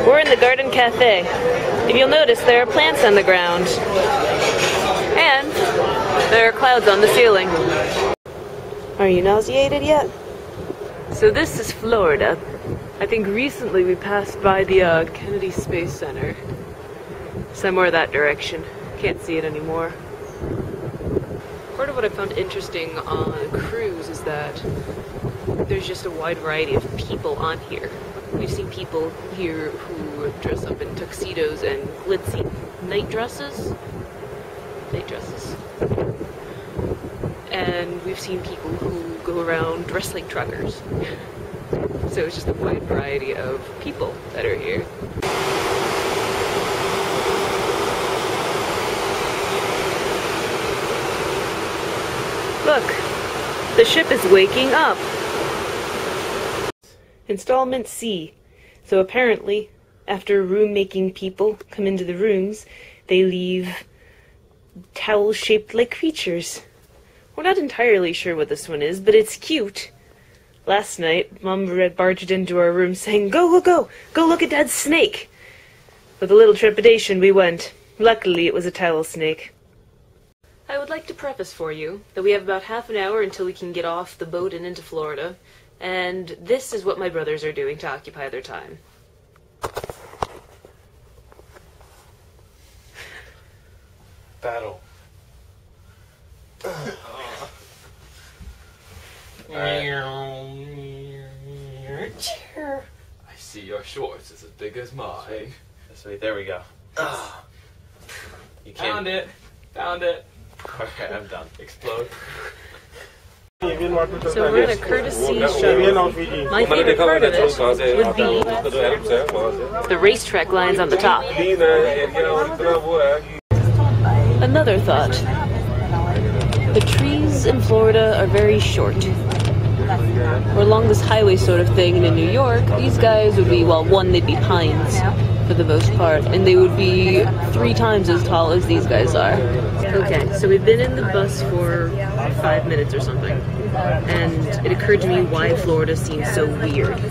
We're in the Garden Cafe. If you'll notice, there are plants on the ground. And there are clouds on the ceiling. Are you nauseated yet? So this is Florida. I think recently we passed by the Kennedy Space Center. Somewhere that direction. Can't see it anymore. Part of what I found interesting on a cruise is that there's just a wide variety of people on here. We've seen people here who dress up in tuxedos and glitzy night dresses. And we've seen people who go around dressed like truckers. So it's just a wide variety of people that are here. Look, the ship is waking up. Installment C. So apparently, after room-making people come into the rooms, they leave towels shaped like creatures. We're not entirely sure what this one is, but it's cute. Last night, Mom barged into our room saying, "Go, go, go! Go look at Dad's snake!" With a little trepidation we went. Luckily, it was a towel snake. I would like to preface for you that we have about half an hour until we can get off the boat and into Florida, and this is what my brothers are doing to occupy their time. Battle. I see your shorts as big as mine. Sweet, there we go. You can't. Found it. Found it. Okay, I'm done. Explode. So we're in a courtesy shuttle. My favorite part of it would be the racetrack lines on the top. Another thought. The trees in Florida are very short. We're along this highway sort of thing, and in New York, these guys would be, well, one, they'd be pines for the most part, and they would be 3 times as tall as these guys are. Okay, so we've been in the bus for 5 minutes or something, and it occurred to me why Florida seems so weird.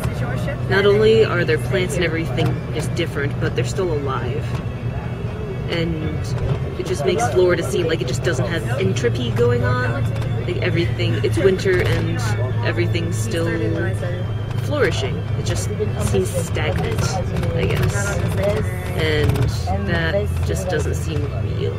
Not only are their plants and everything just different, but they're still alive. And it just makes Florida seem like it just doesn't have entropy going on. Like everything, it's winter and everything's still flourishing. It just seems stagnant, I guess. And that just doesn't seem real.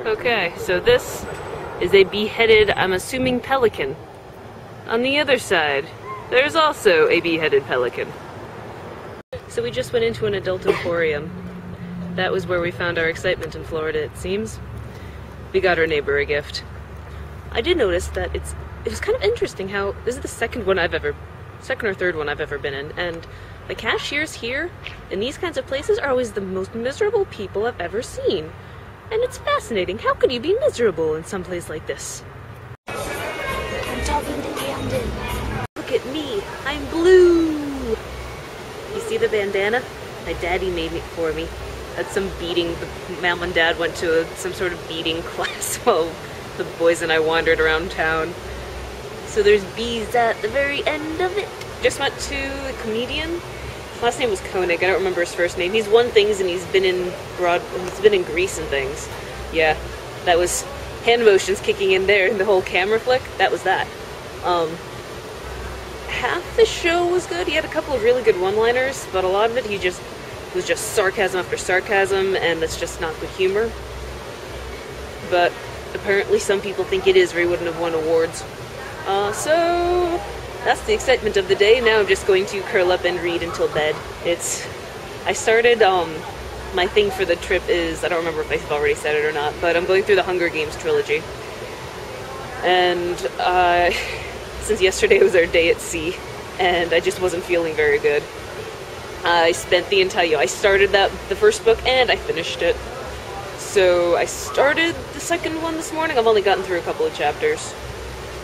Okay, so this is a beheaded, I'm assuming, pelican. On the other side, there's also a beheaded pelican. So we just went into an adult emporium. That was where we found our excitement in Florida, it seems. We got our neighbor a gift. I did notice that it was kind of interesting how this is the second or third one I've ever been in, and the cashiers here in these kinds of places are always the most miserable people I've ever seen. And it's fascinating. How could you be miserable in some place like this? I'm talking to Camden. Look at me. I'm blue. You see the bandana? My daddy made it for me. That's some beading. Mom and Dad went to some sort of beading class while the boys and I wandered around town. So there's bees at the very end of it. Just went to a comedian. His last name was Koenig. I don't remember his first name. He's won things and he's been in Greece and things. Yeah, that was hand motions kicking in there and the whole camera flick. That was that. Half the show was good. He had a couple of really good one-liners, but a lot of it was just sarcasm after sarcasm, and that's just not good humor. But apparently some people think it is, or he wouldn't have won awards. So that's the excitement of the day. Now I'm just going to curl up and read until bed. I started, my thing for the trip is, I don't remember if I've already said it or not, but I'm going through the Hunger Games trilogy. And, since yesterday was our day at sea, and I just wasn't feeling very good. I spent I started the first book, and I finished it. So I started the second one this morning. I've only gotten through a couple of chapters.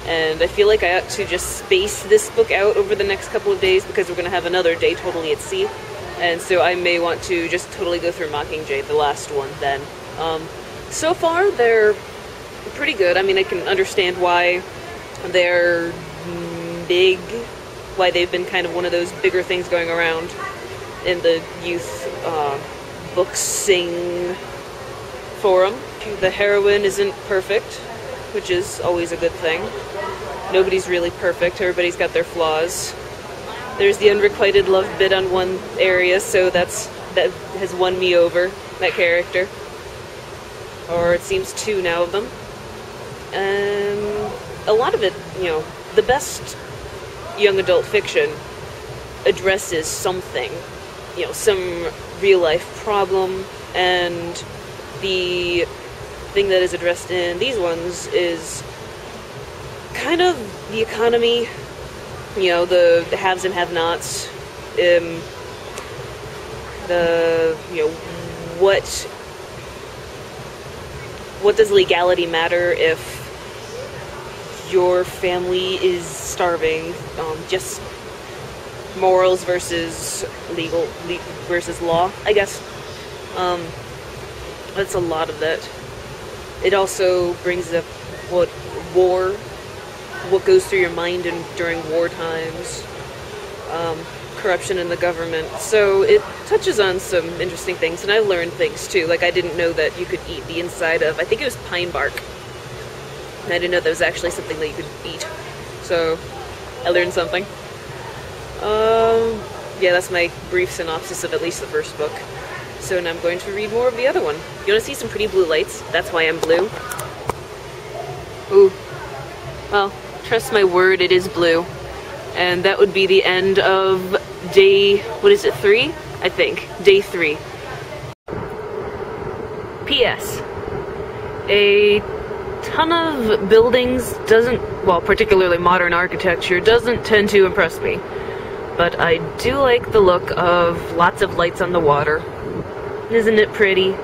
And I feel like I ought to just space this book out over the next couple of days because we're going to have another day totally at sea. And so I may want to just totally go through Mockingjay, the last one, then. So far, they're pretty good. I mean, I can understand why they're big, why they've been kind of one of those bigger things going around in the youth book sing forum. The heroine isn't perfect, which is always a good thing. Nobody's really perfect. Everybody's got their flaws. There's the unrequited love bit on one area, so that has won me over, that character. Or it seems two now of them. A lot of it, you know, the best young adult fiction addresses something, you know, some real life problem, and the thing that is addressed in these ones is kind of the economy, you know, the haves and have-nots, you know, what does legality matter if your family is starving? Just morals versus legal versus law, I guess. That's a lot of that. It also brings up what goes through your mind during war times, corruption in the government. So it touches on some interesting things, and I learned things too. Like, I didn't know that you could eat the inside of, I think it was pine bark. And I didn't know that was actually something that you could eat. So I learned something. Yeah, that's my brief synopsis of at least the first book. So now I'm going to read more of the other one. You want to see some pretty blue lights? That's why I'm blue. Ooh. Well, trust my word, it is blue. And that would be the end of day, what is it, 3? I think. Day 3. P.S. A ton of buildings well, particularly modern architecture, doesn't tend to impress me. But I do like the look of lots of lights on the water. Isn't it pretty?